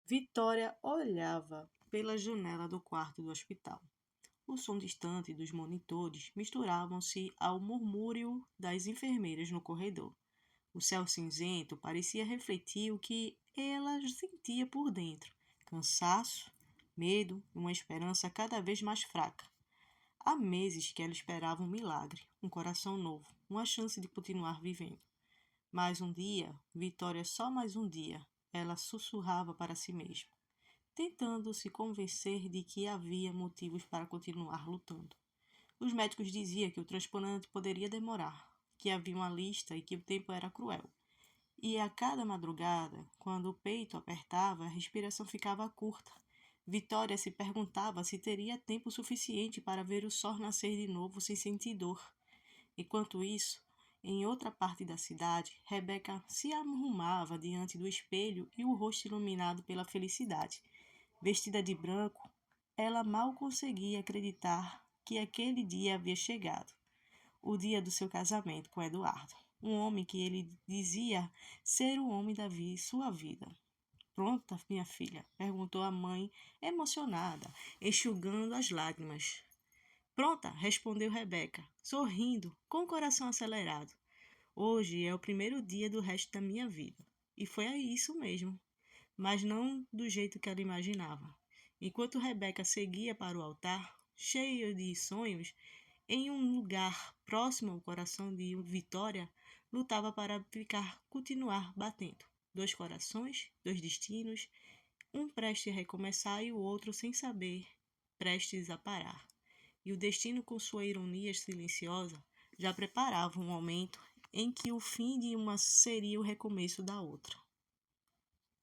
Vitória olhava pela janela do quarto do hospital. O som distante dos monitores misturavam-se ao murmúrio das enfermeiras no corredor. O céu cinzento parecia refletir o que ela sentia por dentro: cansaço, medo e uma esperança cada vez mais fraca. Há meses que ela esperava um milagre, um coração novo, uma chance de continuar vivendo. Mais um dia, Vitória, só mais um dia, ela sussurrava para si mesma, tentando se convencer de que havia motivos para continuar lutando. Os médicos diziam que o transplante poderia demorar, que havia uma lista e que o tempo era cruel. E a cada madrugada, quando o peito apertava, a respiração ficava curta. Vitória se perguntava se teria tempo suficiente para ver o sol nascer de novo sem sentir dor. Enquanto isso, em outra parte da cidade, Rebeca se arrumava diante do espelho e o rosto iluminado pela felicidade. Vestida de branco, ela mal conseguia acreditar que aquele dia havia chegado, o dia do seu casamento com Eduardo, um homem que ele dizia ser o homem da sua vida. Pronta, minha filha? Perguntou a mãe, emocionada, enxugando as lágrimas. Pronta, respondeu Rebeca, sorrindo, com o coração acelerado. Hoje é o primeiro dia do resto da minha vida. E foi isso mesmo, mas não do jeito que ela imaginava. Enquanto Rebeca seguia para o altar, cheia de sonhos, em um lugar próximo ao coração de Vitória, lutava para continuar batendo. Dois corações, dois destinos, um prestes a recomeçar e o outro sem saber, prestes a parar. E o destino, com sua ironia silenciosa, já preparava um momento em que o fim de uma seria o recomeço da outra.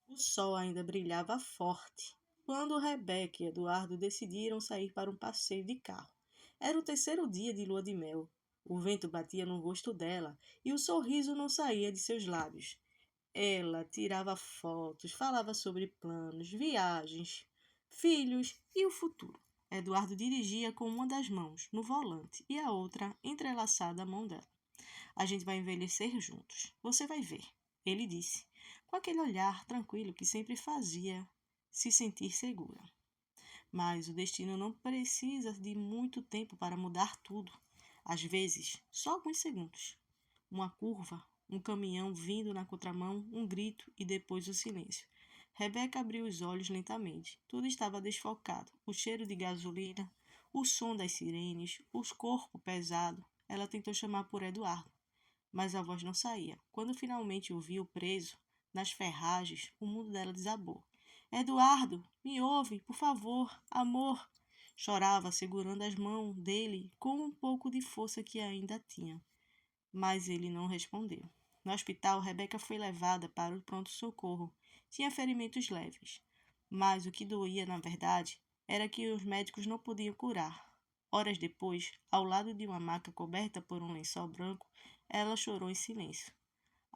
O sol ainda brilhava forte quando Rebeca e Eduardo decidiram sair para um passeio de carro. Era o terceiro dia de lua de mel. O vento batia no rosto dela e o sorriso não saía de seus lábios. Ela tirava fotos, falava sobre planos, viagens, filhos e o futuro. Eduardo dirigia com uma das mãos no volante e a outra entrelaçada à mão dela. A gente vai envelhecer juntos. Você vai ver, ele disse, com aquele olhar tranquilo que sempre fazia se sentir segura. Mas o destino não precisa de muito tempo para mudar tudo. Às vezes, só alguns segundos. Uma curva, um caminhão vindo na contramão, um grito e depois o silêncio. Rebeca abriu os olhos lentamente. Tudo estava desfocado. O cheiro de gasolina, o som das sirenes, o corpo pesado. Ela tentou chamar por Eduardo, mas a voz não saía. Quando finalmente o viu preso nas ferragens, o mundo dela desabou. Eduardo, me ouve, por favor, amor. Chorava, segurando as mãos dele com um pouco de força que ainda tinha. Mas ele não respondeu. No hospital, Rebeca foi levada para o pronto-socorro. Tinha ferimentos leves. Mas o que doía, na verdade, era que os médicos não podiam curar. Horas depois, ao lado de uma maca coberta por um lençol branco, ela chorou em silêncio.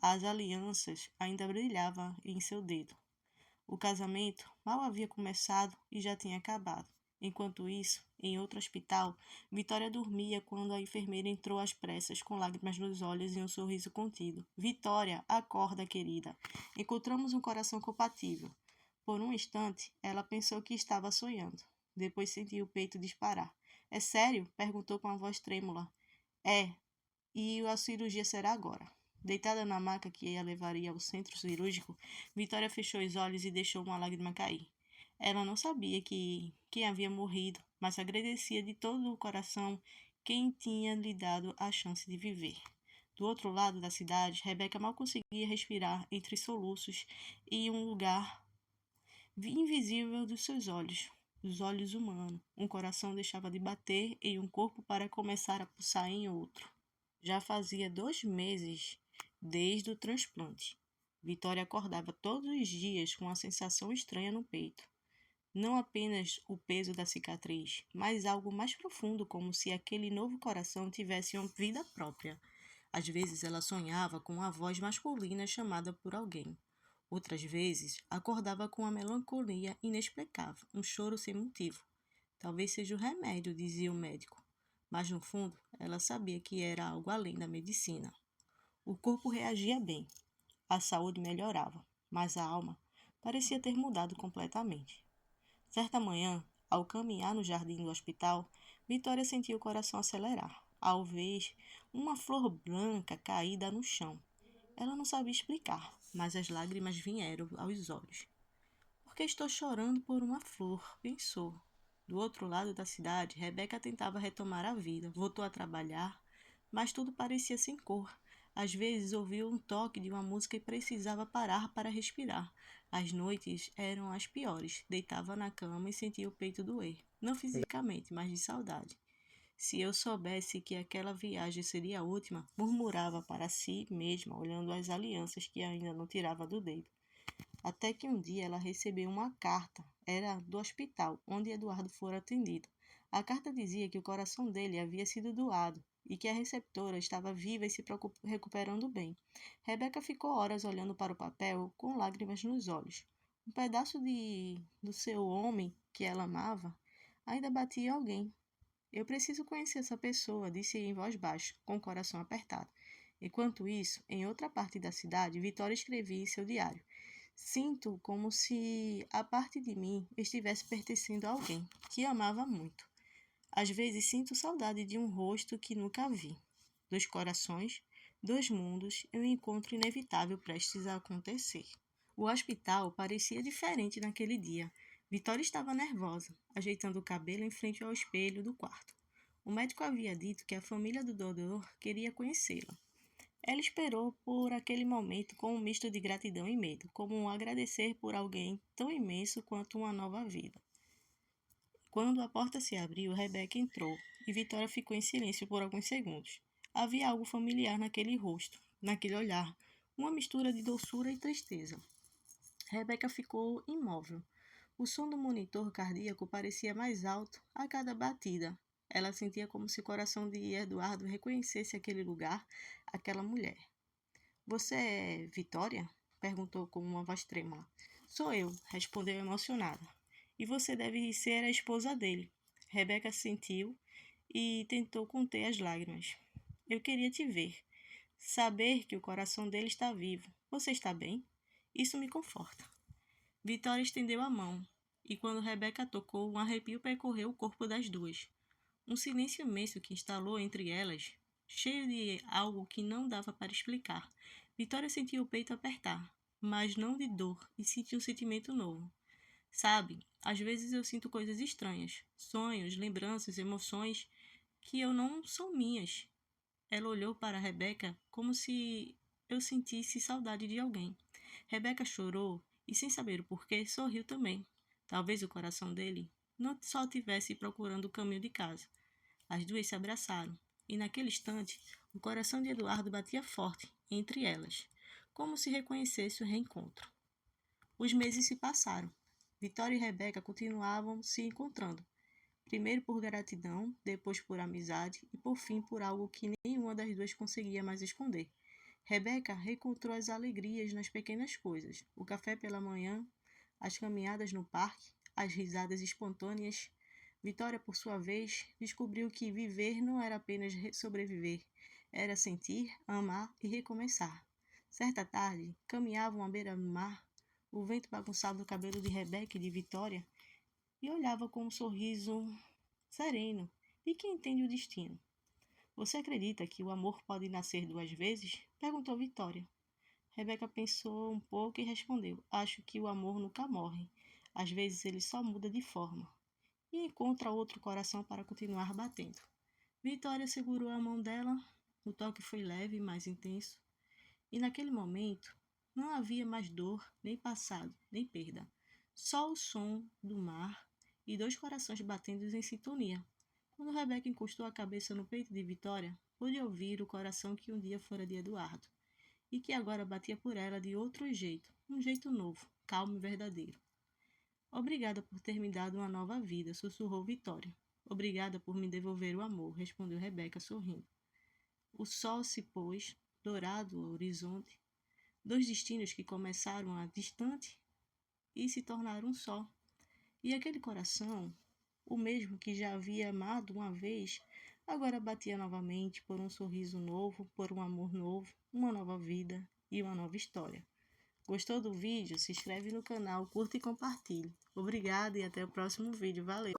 As alianças ainda brilhavam em seu dedo. O casamento mal havia começado e já tinha acabado. Enquanto isso, em outro hospital, Vitória dormia quando a enfermeira entrou às pressas, com lágrimas nos olhos e um sorriso contido. Vitória, acorda, querida. Encontramos um coração compatível. Por um instante, ela pensou que estava sonhando. Depois sentiu o peito disparar. É sério? Perguntou com a voz trêmula. É, e a cirurgia será agora. Deitada na maca que a levaria ao centro cirúrgico, Vitória fechou os olhos e deixou uma lágrima cair. Ela não sabia quem havia morrido, mas agradecia de todo o coração quem tinha lhe dado a chance de viver. Do outro lado da cidade, Rebeca mal conseguia respirar entre soluços e um lugar invisível dos seus olhos, os olhos humanos. Um coração deixava de bater em um corpo para começar a pulsar em outro. Já fazia 2 meses desde o transplante. Vitória acordava todos os dias com uma sensação estranha no peito. Não apenas o peso da cicatriz, mas algo mais profundo, como se aquele novo coração tivesse uma vida própria. Às vezes ela sonhava com uma voz masculina chamada por alguém. Outras vezes acordava com uma melancolia inexplicável, um choro sem motivo. Talvez seja o remédio, dizia o médico. Mas no fundo, ela sabia que era algo além da medicina. O corpo reagia bem, a saúde melhorava, mas a alma, parecia ter mudado completamente. Certa manhã, ao caminhar no jardim do hospital, Vitória sentiu o coração acelerar, ao ver uma flor branca caída no chão. Ela não sabia explicar, mas as lágrimas vieram aos olhos. Por que estou chorando por uma flor? Pensou. Do outro lado da cidade, Rebeca tentava retomar a vida, voltou a trabalhar, mas tudo parecia sem cor. Às vezes ouvia um toque de uma música e precisava parar para respirar. As noites eram as piores. Deitava na cama e sentia o peito doer. Não fisicamente, mas de saudade. Se eu soubesse que aquela viagem seria a última, murmurava para si mesma, olhando as alianças que ainda não tirava do dedo. Até que um dia ela recebeu uma carta. Era do hospital, onde Eduardo fora atendido. A carta dizia que o coração dele havia sido doado e que a receptora estava viva e se recuperando bem. Rebeca ficou horas olhando para o papel com lágrimas nos olhos. Um pedaço do seu homem, que ela amava, ainda batia em alguém. Eu preciso conhecer essa pessoa, disse em voz baixa, com o coração apertado. Enquanto isso, em outra parte da cidade, Vitória escrevia em seu diário. Sinto como se a parte de mim estivesse pertencendo a alguém que amava muito. Às vezes sinto saudade de um rosto que nunca vi. Dois corações, dois mundos e um encontro inevitável prestes a acontecer. O hospital parecia diferente naquele dia. Vitória estava nervosa, ajeitando o cabelo em frente ao espelho do quarto. O médico havia dito que a família do doutor queria conhecê-la. Ela esperou por aquele momento com um misto de gratidão e medo, como um agradecer por alguém tão imenso quanto uma nova vida. Quando a porta se abriu, Rebeca entrou e Vitória ficou em silêncio por alguns segundos. Havia algo familiar naquele rosto, naquele olhar, uma mistura de doçura e tristeza. Rebeca ficou imóvel. O som do monitor cardíaco parecia mais alto a cada batida. Ela sentia como se o coração de Eduardo reconhecesse aquele lugar, aquela mulher. Você é Vitória? Perguntou com uma voz trêmula. Sou eu, respondeu emocionada. E você deve ser a esposa dele. Rebeca sentiu e tentou conter as lágrimas. Eu queria te ver. Saber que o coração dele está vivo. Você está bem? Isso me conforta. Vitória estendeu a mão, e quando Rebeca tocou, um arrepio percorreu o corpo das duas. Um silêncio imenso que instalou entre elas, cheio de algo que não dava para explicar. Vitória sentiu o peito apertar, mas não de dor, e sentiu um sentimento novo. Sabe, às vezes eu sinto coisas estranhas, sonhos, lembranças, emoções que eu não são minhas. Ela olhou para Rebeca como se eu sentisse saudade de alguém. Rebeca chorou e, sem saber o porquê, sorriu também. Talvez o coração dele não só estivesse procurando o caminho de casa. As duas se abraçaram, e naquele instante o coração de Eduardo batia forte entre elas, como se reconhecesse o reencontro. Os meses se passaram. Vitória e Rebeca continuavam se encontrando, primeiro por gratidão, depois por amizade e por fim por algo que nenhuma das duas conseguia mais esconder. Rebeca reencontrou as alegrias nas pequenas coisas, o café pela manhã, as caminhadas no parque, as risadas espontâneas. Vitória, por sua vez, descobriu que viver não era apenas sobreviver, era sentir, amar e recomeçar. Certa tarde, caminhavam à beira do mar, o vento bagunçava o cabelo de Rebeca e de Vitória, e olhava com um sorriso sereno de quem entende o destino. Você acredita que o amor pode nascer duas vezes? Perguntou Vitória. Rebeca pensou um pouco e respondeu: Acho que o amor nunca morre. Às vezes ele só muda de forma e encontra outro coração para continuar batendo. Vitória segurou a mão dela. O toque foi leve e mais intenso. E naquele momento não havia mais dor, nem passado, nem perda. Só o som do mar e dois corações batendo em sintonia. Quando Rebeca encostou a cabeça no peito de Vitória, pôde ouvir o coração que um dia fora de Eduardo e que agora batia por ela de outro jeito, um jeito novo, calmo e verdadeiro. Obrigada por ter me dado uma nova vida, sussurrou Vitória. Obrigada por me devolver o amor, respondeu Rebeca sorrindo. O sol se pôs, dourado ao horizonte, dois destinos que começaram a distante e se tornaram um só. E aquele coração, o mesmo que já havia amado uma vez, agora batia novamente por um sorriso novo, por um amor novo, uma nova vida e uma nova história. Gostou do vídeo? Se inscreve no canal, curta e compartilhe. Obrigada e até o próximo vídeo. Valeu!